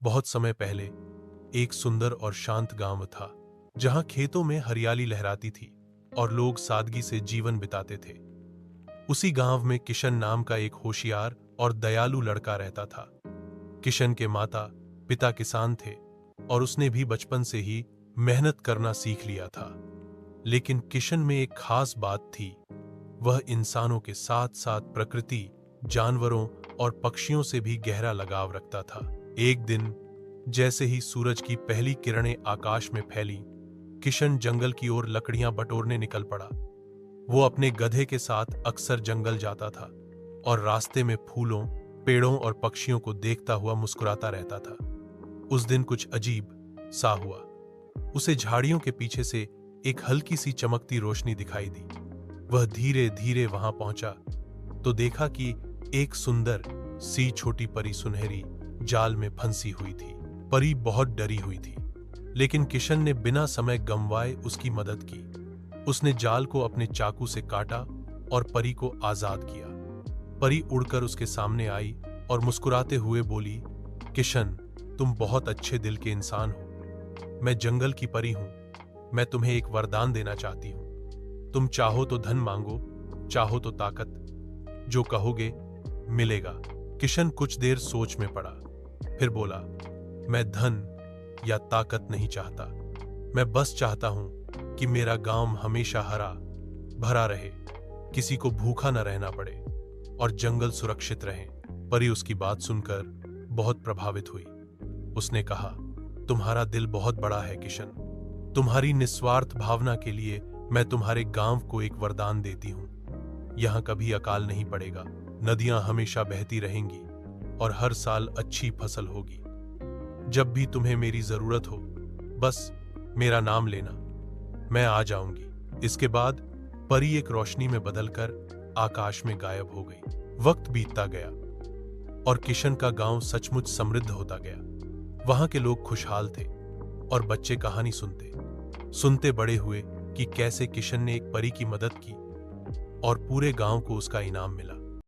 बहुत समय पहले एक सुंदर और शांत गांव था जहां खेतों में हरियाली लहराती थी और लोग सादगी से जीवन बिताते थे। उसी गांव में किशन नाम का एक होशियार और दयालु लड़का रहता था। किशन के माता पिता किसान थे और उसने भी बचपन से ही मेहनत करना सीख लिया था। लेकिन किशन में एक खास बात थी। वह इंसानों के साथ साथ प्रकृति, जानवरों और पक्षियों से भी गहरा लगाव रखता था। एक दिन जैसे ही सूरज की पहली किरणें आकाश में फैली, किशन जंगल की ओर लकड़ियां बटोरने निकल पड़ा। वो अपने गधे के साथ अक्सर जंगल जाता था और रास्ते में फूलों, पेड़ों और पक्षियों को देखता हुआ मुस्कुराता रहता था। उस दिन कुछ अजीब सा हुआ। उसे झाड़ियों के पीछे से एक हल्की सी चमकती रोशनी दिखाई दी। वह धीरे धीरे वहां पहुंचा तो देखा कि एक सुंदर सी छोटी परी सुनहरी जाल में फंसी हुई थी। परी बहुत डरी हुई थी, लेकिन किशन ने बिना समय गंवाए उसकी मदद की। उसने जाल को अपने चाकू से काटा और परी को आजाद किया। परी उड़कर उसके सामने आई और मुस्कुराते हुए बोली, किशन, तुम बहुत अच्छे दिल के इंसान हो। मैं जंगल की परी हूं। मैं तुम्हें एक वरदान देना चाहती हूं। तुम चाहो तो धन मांगो, चाहो तो ताकत। जो कहोगे मिलेगा। किशन कुछ देर सोच में पड़ा, फिर बोला, मैं धन या ताकत नहीं चाहता। मैं बस चाहता हूं कि मेरा गांव हमेशा हरा भरा रहे, किसी को भूखा न रहना पड़े और जंगल सुरक्षित रहे। परी उसकी बात सुनकर बहुत प्रभावित हुई। उसने कहा, तुम्हारा दिल बहुत बड़ा है किशन। तुम्हारी निस्वार्थ भावना के लिए मैं तुम्हारे गांव को एक वरदान देती हूं। यहां कभी अकाल नहीं पड़ेगा, नदियां हमेशा बहती रहेंगी और हर साल अच्छी फसल होगी। जब भी तुम्हें मेरी जरूरत हो, बस मेरा नाम लेना, मैं आ जाऊंगी। इसके बाद परी एक रोशनी में बदलकर आकाश में गायब हो गई। वक्त बीतता गया और किशन का गांव सचमुच समृद्ध होता गया। वहां के लोग खुशहाल थे और बच्चे कहानी सुनते बड़े हुए कि कैसे किशन ने एक परी की मदद की और पूरे गांव को उसका इनाम मिला।